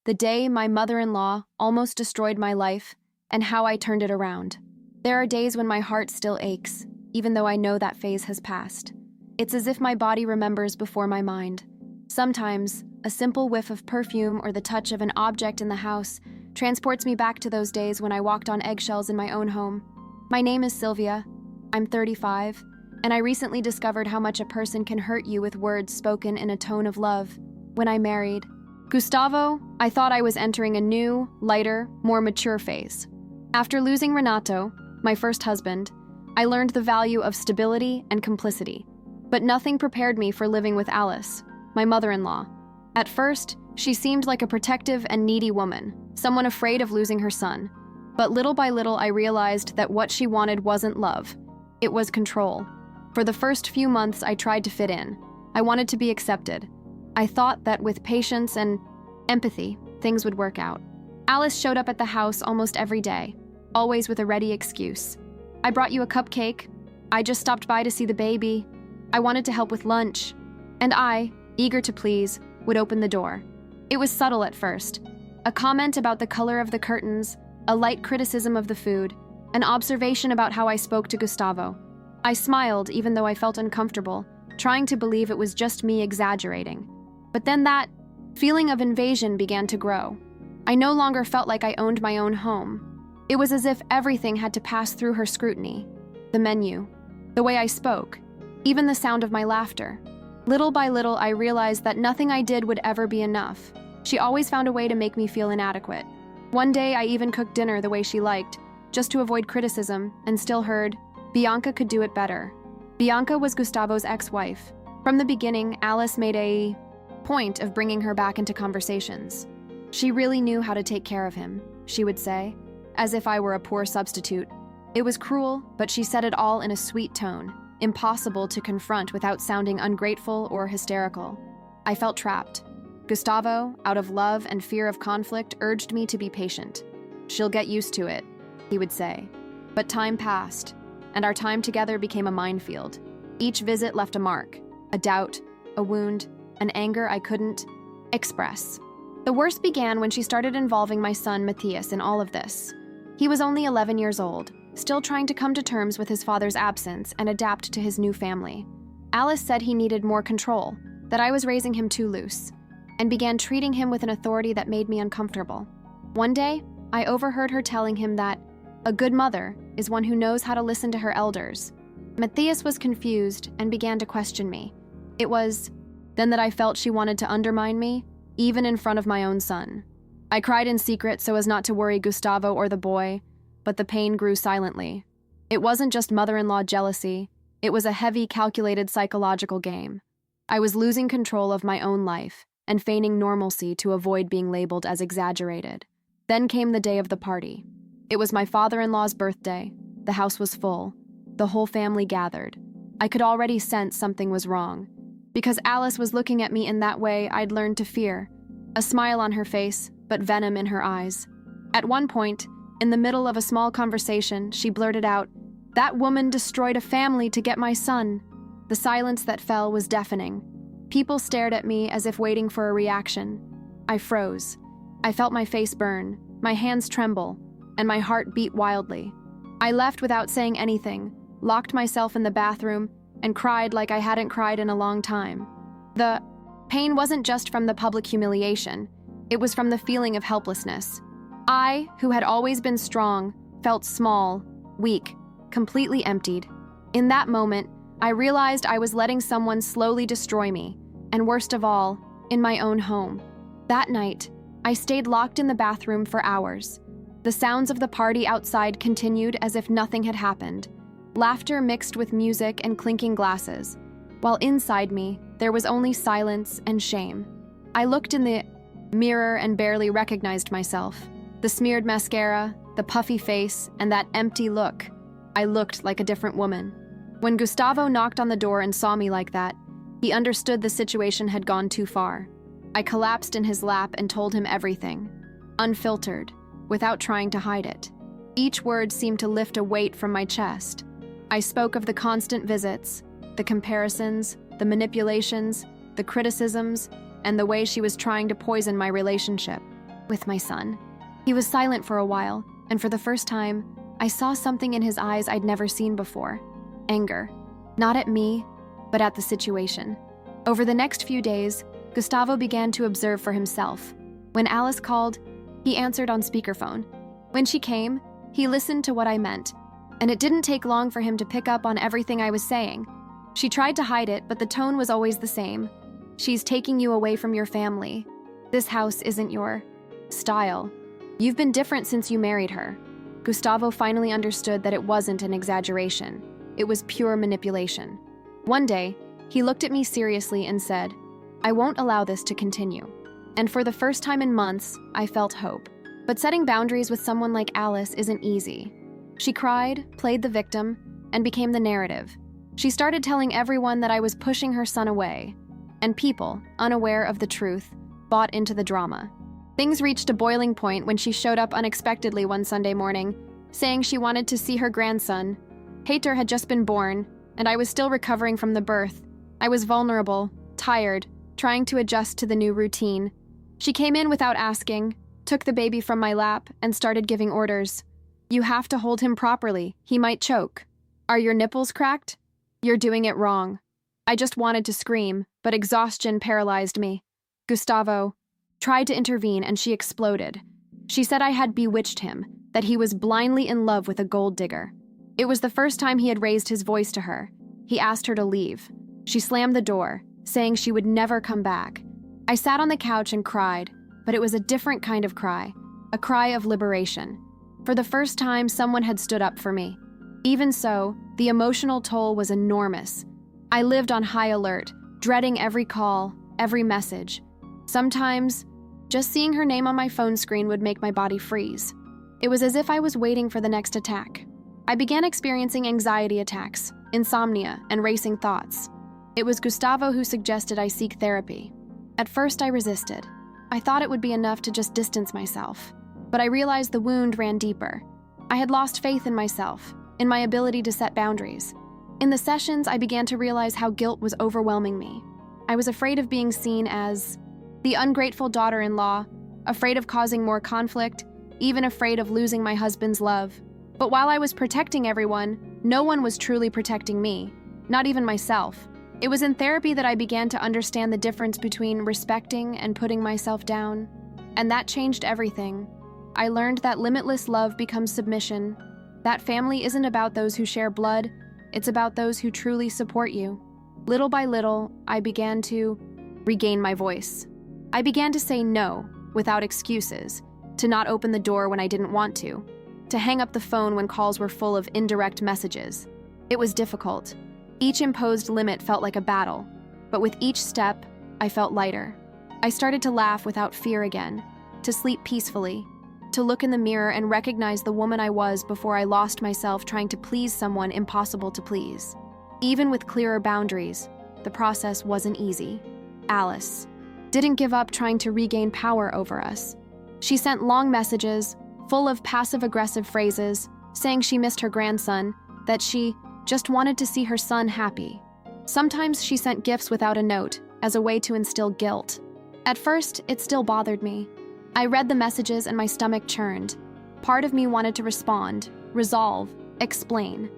the day my mother-in-law almost destroyed my life, and how I turned it around. There are days when my heart still aches, even though I know that phase has passed. It's as if my body remembers before my mind. Sometimes, a simple whiff of perfume or the touch of an object in the house transports me back to those days when I walked on eggshells in my own home. My name is Sylvia. I'm 35, and I recently discovered how much a person can hurt you with words spoken in a tone of love. When I married Gustavo, I thought I was entering a new, lighter, more mature phase. After losing Renato, my first husband, I learned the value of stability and complicity. But nothing prepared me for living with Alice, my mother-in-law. At first, she seemed like a protective and needy woman, someone afraid of losing her son. But little by little, I realized that what she wanted wasn't love. It was control. For the first few months, I tried to fit in. I wanted to be accepted. I thought that with patience and empathy, things would work out. Alice showed up at the house almost every day, always with a ready excuse. I brought you a cupcake. I just stopped by to see the baby. I wanted to help with lunch. And I, eager to please, would open the door. It was subtle at first. A comment about the color of the curtains, a light criticism of the food, an observation about how I spoke to Gustavo. I smiled even though I felt uncomfortable, trying to believe it was just me exaggerating. But then that feeling of invasion began to grow. I no longer felt like I owned my own home. It was as if everything had to pass through her scrutiny. The menu, the way I spoke, even the sound of my laughter. Little by little, I realized that nothing I did would ever be enough. She always found a way to make me feel inadequate. One day, I even cooked dinner the way she liked, just to avoid criticism, and still heard, Bianca could do it better. Bianca was Gustavo's ex-wife. From the beginning, Alice made a point of bringing her back into conversations. She really knew how to take care of him, she would say, as if I were a poor substitute. It was cruel, but she said it all in a sweet tone, impossible to confront without sounding ungrateful or hysterical. I felt trapped. Gustavo, out of love and fear of conflict, urged me to be patient. She'll get used to it, he would say. But time passed, and our time together became a minefield. Each visit left a mark, a doubt, a wound, an anger I couldn't express. The worst began when she started involving my son Matthias in all of this. He was only 11 years old, still trying to come to terms with his father's absence and adapt to his new family. Alice said he needed more control, that I was raising him too loose, and began treating him with an authority that made me uncomfortable. One day, I overheard her telling him that a good mother is one who knows how to listen to her elders. Matthias was confused and began to question me. It was then that I felt she wanted to undermine me, even in front of my own son. I cried in secret so as not to worry Gustavo or the boy, but the pain grew silently. It wasn't just mother-in-law jealousy, it was a heavy, calculated psychological game. I was losing control of my own life and feigning normalcy to avoid being labeled as exaggerated. Then came the day of the party. It was my father-in-law's birthday. The house was full. The whole family gathered. I could already sense something was wrong. Because Alice was looking at me in that way, I'd learned to fear. A smile on her face, but venom in her eyes. At one point, in the middle of a small conversation, she blurted out, "That woman destroyed a family to get my son." The silence that fell was deafening. People stared at me as if waiting for a reaction. I froze. I felt my face burn, my hands tremble, and my heart beat wildly. I left without saying anything, locked myself in the bathroom, and cried like I hadn't cried in a long time. The pain wasn't just from the public humiliation, it was from the feeling of helplessness. I, who had always been strong, felt small, weak, completely emptied. In that moment, I realized I was letting someone slowly destroy me, and worst of all, in my own home. That night, I stayed locked in the bathroom for hours. The sounds of the party outside continued as if nothing had happened. Laughter mixed with music and clinking glasses, while inside me, there was only silence and shame. I looked in the mirror and barely recognized myself. The smeared mascara, the puffy face, and that empty look. I looked like a different woman. When Gustavo knocked on the door and saw me like that, he understood the situation had gone too far. I collapsed in his lap and told him everything, unfiltered, without trying to hide it. Each word seemed to lift a weight from my chest. I spoke of the constant visits, the comparisons, the manipulations, the criticisms, and the way she was trying to poison my relationship. With my son. He was silent for a while, and for the first time, I saw something in his eyes I'd never seen before. Anger. Not at me, but at the situation. Over the next few days, Gustavo began to observe for himself. When Alice called, he answered on speakerphone. When she came, he listened to what I meant, and it didn't take long for him to pick up on everything I was saying. She tried to hide it, but the tone was always the same. She's taking you away from your family. This house isn't your style. You've been different since you married her. Gustavo finally understood that it wasn't an exaggeration. It was pure manipulation. One day, he looked at me seriously and said, "I won't allow this to continue." And for the first time in months, I felt hope. But setting boundaries with someone like Alice isn't easy. She cried, played the victim, and became the narrative. She started telling everyone that I was pushing her son away. And people, unaware of the truth, bought into the drama. Things reached a boiling point when she showed up unexpectedly one Sunday morning, saying she wanted to see her grandson. Hater had just been born, and I was still recovering from the birth. I was vulnerable, tired, trying to adjust to the new routine. She came in without asking, took the baby from my lap, and started giving orders. "You have to hold him properly. He might choke. Are your nipples cracked? You're doing it wrong." I just wanted to scream, but exhaustion paralyzed me. Gustavo tried to intervene, and she exploded. She said I had bewitched him, that he was blindly in love with a gold digger. It was the first time he had raised his voice to her. He asked her to leave. She slammed the door, saying she would never come back. I sat on the couch and cried, but it was a different kind of cry, a cry of liberation. For the first time, someone had stood up for me. Even so, the emotional toll was enormous. I lived on high alert, dreading every call, every message. Sometimes, just seeing her name on my phone screen would make my body freeze. It was as if I was waiting for the next attack. I began experiencing anxiety attacks, insomnia, and racing thoughts. It was Gustavo who suggested I seek therapy. At first, I resisted. I thought it would be enough to just distance myself. But I realized the wound ran deeper. I had lost faith in myself, in my ability to set boundaries. In the sessions, I began to realize how guilt was overwhelming me. I was afraid of being seen as the ungrateful daughter-in-law, afraid of causing more conflict, even afraid of losing my husband's love. But while I was protecting everyone, no one was truly protecting me, not even myself. It was in therapy that I began to understand the difference between respecting and putting myself down. And that changed everything. I learned that limitless love becomes submission. That family isn't about those who share blood, it's about those who truly support you. Little by little, I began to regain my voice. I began to say no, without excuses, to not open the door when I didn't want to hang up the phone when calls were full of indirect messages. It was difficult. Each imposed limit felt like a battle, but with each step, I felt lighter. I started to laugh without fear again, to sleep peacefully, to look in the mirror and recognize the woman I was before I lost myself trying to please someone impossible to please. Even with clearer boundaries, the process wasn't easy. Alice didn't give up trying to regain power over us. She sent long messages, full of passive-aggressive phrases, saying she missed her grandson, that she just wanted to see her son happy. Sometimes she sent gifts without a note, as a way to instill guilt. At first, it still bothered me. I read the messages and my stomach churned. Part of me wanted to respond, resolve, explain.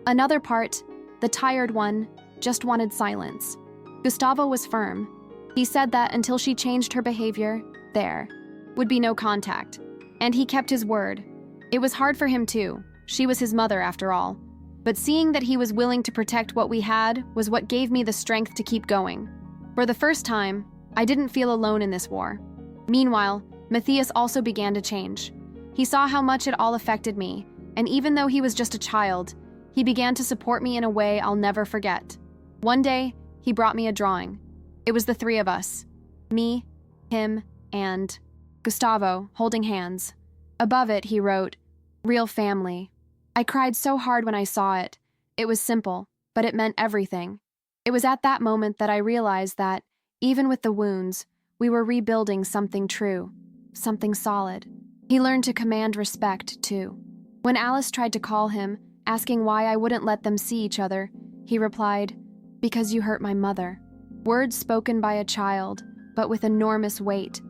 Another part, the tired one, just wanted silence. Gustavo was firm. He said that until she changed her behavior, there would be no contact. And he kept his word. It was hard for him too. She was his mother after all. But seeing that he was willing to protect what we had was what gave me the strength to keep going. For the first time, I didn't feel alone in this war. Meanwhile, Matthias also began to change. He saw how much it all affected me, and even though he was just a child, he began to support me in a way I'll never forget. One day, he brought me a drawing. It was the three of us. Me, him, and Gustavo, holding hands. Above it, he wrote, "Real family." I cried so hard when I saw it. It was simple, but it meant everything. It was at that moment that I realized that, even with the wounds, we were rebuilding something true, something solid. He learned to command respect, too. When Alice tried to call him, asking why I wouldn't let them see each other, he replied, "Because you hurt my mother." Words spoken by a child, but with enormous weight.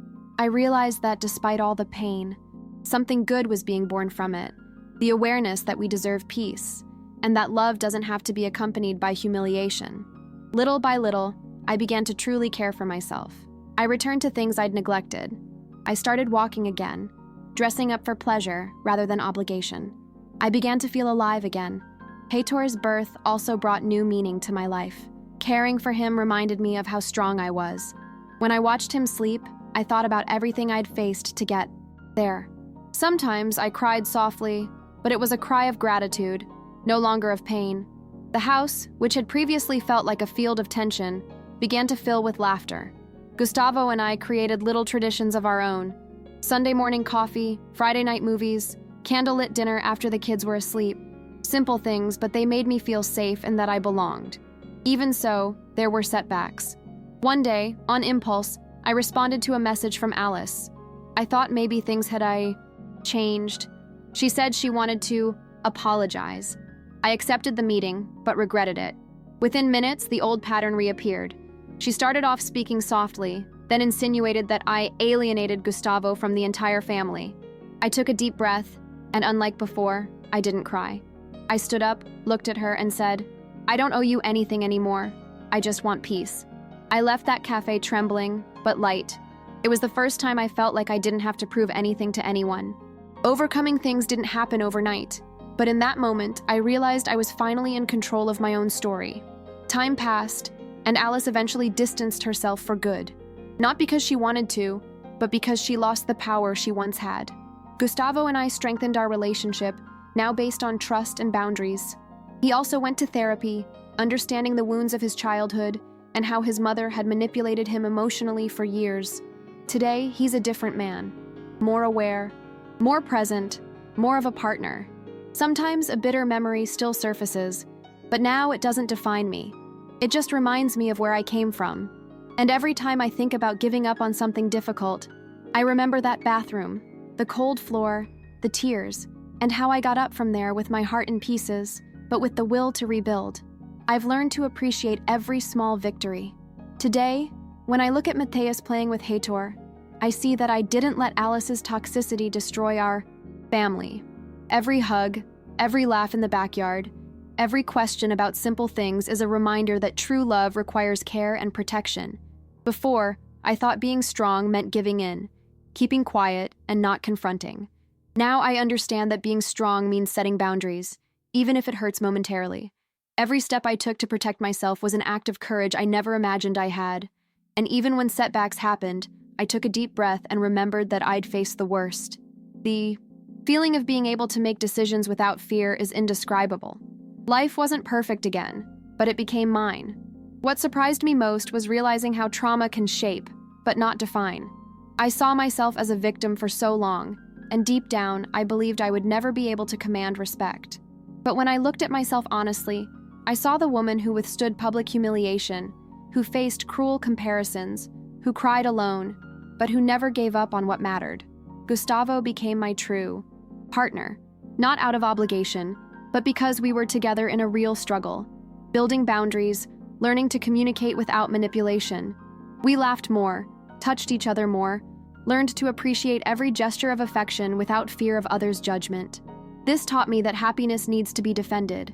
I realized that despite all the pain, something good was being born from it. The awareness that we deserve peace, and that love doesn't have to be accompanied by humiliation. Little by little, I began to truly care for myself. I returned to things I'd neglected. I started walking again, dressing up for pleasure rather than obligation. I began to feel alive again. Heitor's birth also brought new meaning to my life. Caring for him reminded me of how strong I was. When I watched him sleep, I thought about everything I'd faced to get there. Sometimes I cried softly, but it was a cry of gratitude, no longer of pain. The house, which had previously felt like a field of tension, began to fill with laughter. Gustavo and I created little traditions of our own. Sunday morning coffee, Friday night movies, candlelit dinner after the kids were asleep. Simple things, but they made me feel safe and that I belonged. Even so, there were setbacks. One day, on impulse, I responded to a message from Alice. I thought maybe things had changed. She said she wanted to apologize. I accepted the meeting, but regretted it. Within minutes, the old pattern reappeared. She started off speaking softly, then insinuated that I alienated Gustavo from the entire family. I took a deep breath, and unlike before, I didn't cry. I stood up, looked at her, and said, "I don't owe you anything anymore. I just want peace." I left that cafe trembling, but light. It was the first time I felt like I didn't have to prove anything to anyone. Overcoming things didn't happen overnight, but in that moment, I realized I was finally in control of my own story. Time passed, and Alice eventually distanced herself for good. Not because she wanted to, but because she lost the power she once had. Gustavo and I strengthened our relationship, now based on trust and boundaries. He also went to therapy, understanding the wounds of his childhood and how his mother had manipulated him emotionally for years. Today, he's a different man, more aware, more present, more of a partner. Sometimes a bitter memory still surfaces, but now it doesn't define me. It just reminds me of where I came from. And every time I think about giving up on something difficult, I remember that bathroom, the cold floor, the tears, and how I got up from there with my heart in pieces, but with the will to rebuild. I've learned to appreciate every small victory. Today, when I look at Mateus playing with Heitor, I see that I didn't let Alice's toxicity destroy our family. Every hug, every laugh in the backyard, every question about simple things is a reminder that true love requires care and protection. Before, I thought being strong meant giving in, keeping quiet, and not confronting. Now I understand that being strong means setting boundaries, even if it hurts momentarily. Every step I took to protect myself was an act of courage I never imagined I had. And even when setbacks happened, I took a deep breath and remembered that I'd faced the worst. The feeling of being able to make decisions without fear is indescribable. Life wasn't perfect again, but it became mine. What surprised me most was realizing how trauma can shape, but not define. I saw myself as a victim for so long, and deep down, I believed I would never be able to command respect. But when I looked at myself honestly, I saw the woman who withstood public humiliation, who faced cruel comparisons, who cried alone, but who never gave up on what mattered. Gustavo became my true partner, not out of obligation, but because we were together in a real struggle, building boundaries, learning to communicate without manipulation. We laughed more, touched each other more, learned to appreciate every gesture of affection without fear of others' judgment. This taught me that happiness needs to be defended.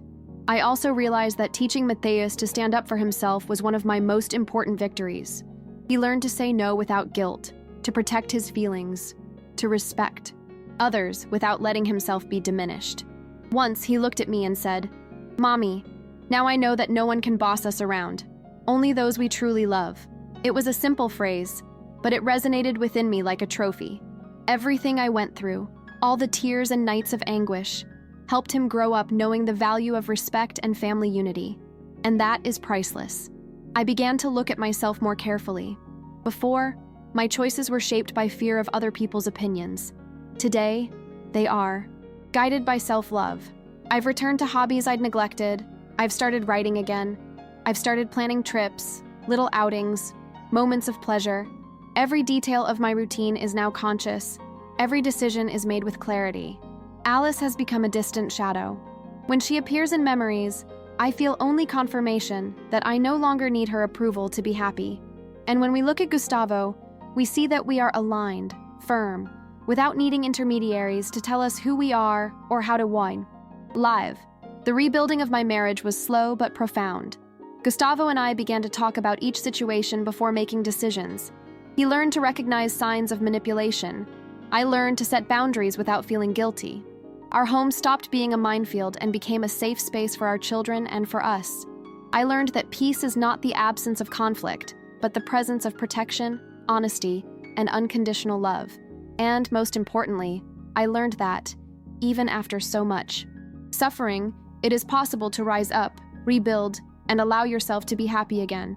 I also realized that teaching Mateus to stand up for himself was one of my most important victories. He learned to say no without guilt, to protect his feelings, to respect others without letting himself be diminished. Once he looked at me and said, "Mommy, now I know that no one can boss us around, only those we truly love." It was a simple phrase, but it resonated within me like a trophy. Everything I went through, all the tears and nights of anguish, helped him grow up knowing the value of respect and family unity. And that is priceless. I began to look at myself more carefully. Before, my choices were shaped by fear of other people's opinions. Today, they are guided by self-love. I've returned to hobbies I'd neglected. I've started writing again. I've started planning trips, little outings, moments of pleasure. Every detail of my routine is now conscious. Every decision is made with clarity. Alice has become a distant shadow. When she appears in memories, I feel only confirmation that I no longer need her approval to be happy. And when we look at Gustavo, we see that we are aligned, firm, without needing intermediaries to tell us who we are or how to win. Live. The rebuilding of my marriage was slow but profound. Gustavo and I began to talk about each situation before making decisions. He learned to recognize signs of manipulation. I learned to set boundaries without feeling guilty. Our home stopped being a minefield and became a safe space for our children and for us. I learned that peace is not the absence of conflict, but the presence of protection, honesty, and unconditional love. And most importantly, I learned that, even after so much suffering, it is possible to rise up, rebuild, and allow yourself to be happy again.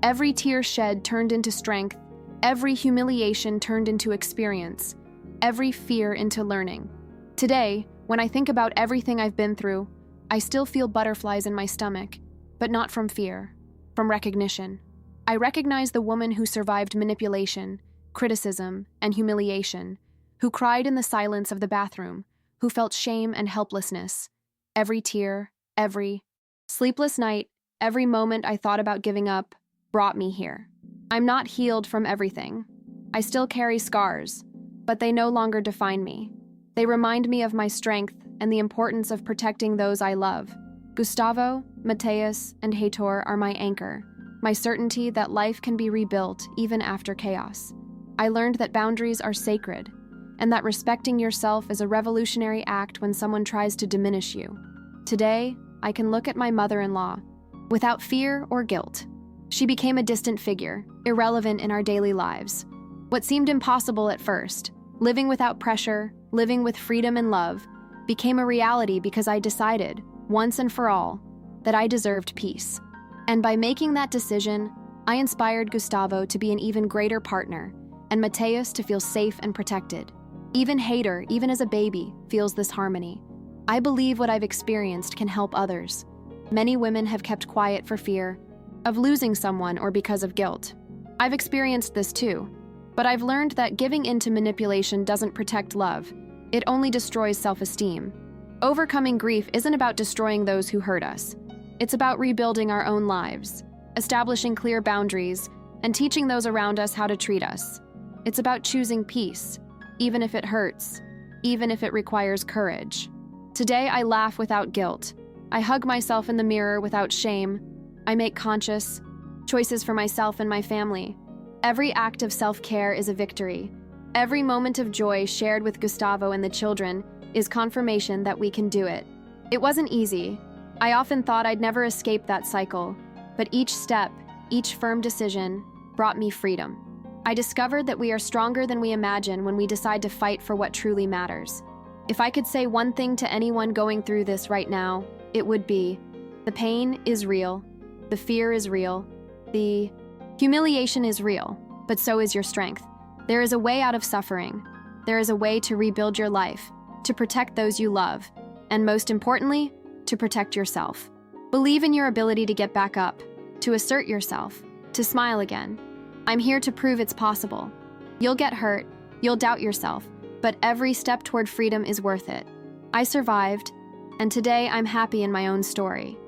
Every tear shed turned into strength, every humiliation turned into experience, every fear into learning. Today, when I think about everything I've been through, I still feel butterflies in my stomach, but not from fear, from recognition. I recognize the woman who survived manipulation, criticism, and humiliation, who cried in the silence of the bathroom, who felt shame and helplessness. Every tear, every sleepless night, every moment I thought about giving up brought me here. I'm not healed from everything. I still carry scars, but they no longer define me. They remind me of my strength and the importance of protecting those I love. Gustavo, Mateus, and Heitor are my anchor, my certainty that life can be rebuilt even after chaos. I learned that boundaries are sacred, and that respecting yourself is a revolutionary act when someone tries to diminish you. Today, I can look at my mother-in-law without fear or guilt. She became a distant figure, irrelevant in our daily lives. What seemed impossible at first, living without pressure, living with freedom and love, became a reality because I decided, once and for all, that I deserved peace. And by making that decision, I inspired Gustavo to be an even greater partner, and Mateus to feel safe and protected. Even Heitor, even as a baby, feels this harmony. I believe what I've experienced can help others. Many women have kept quiet for fear of losing someone or because of guilt. I've experienced this too, but I've learned that giving in to manipulation doesn't protect love. It only destroys self-esteem. Overcoming grief isn't about destroying those who hurt us. It's about rebuilding our own lives, establishing clear boundaries, and teaching those around us how to treat us. It's about choosing peace, even if it hurts, even if it requires courage. Today, I laugh without guilt. I hug myself in the mirror without shame. I make conscious choices for myself and my family. Every act of self-care is a victory. Every moment of joy shared with Gustavo and the children is confirmation that we can do it. It wasn't easy. I often thought I'd never escape that cycle, but each step, each firm decision, brought me freedom. I discovered that we are stronger than we imagine when we decide to fight for what truly matters. If I could say one thing to anyone going through this right now, it would be, the pain is real, the fear is real, the humiliation is real, but so is your strength. There is a way out of suffering. There is a way to rebuild your life, to protect those you love, and most importantly, to protect yourself. Believe in your ability to get back up, to assert yourself, to smile again. I'm here to prove it's possible. You'll get hurt, you'll doubt yourself, but every step toward freedom is worth it. I survived, and today I'm happy in my own story.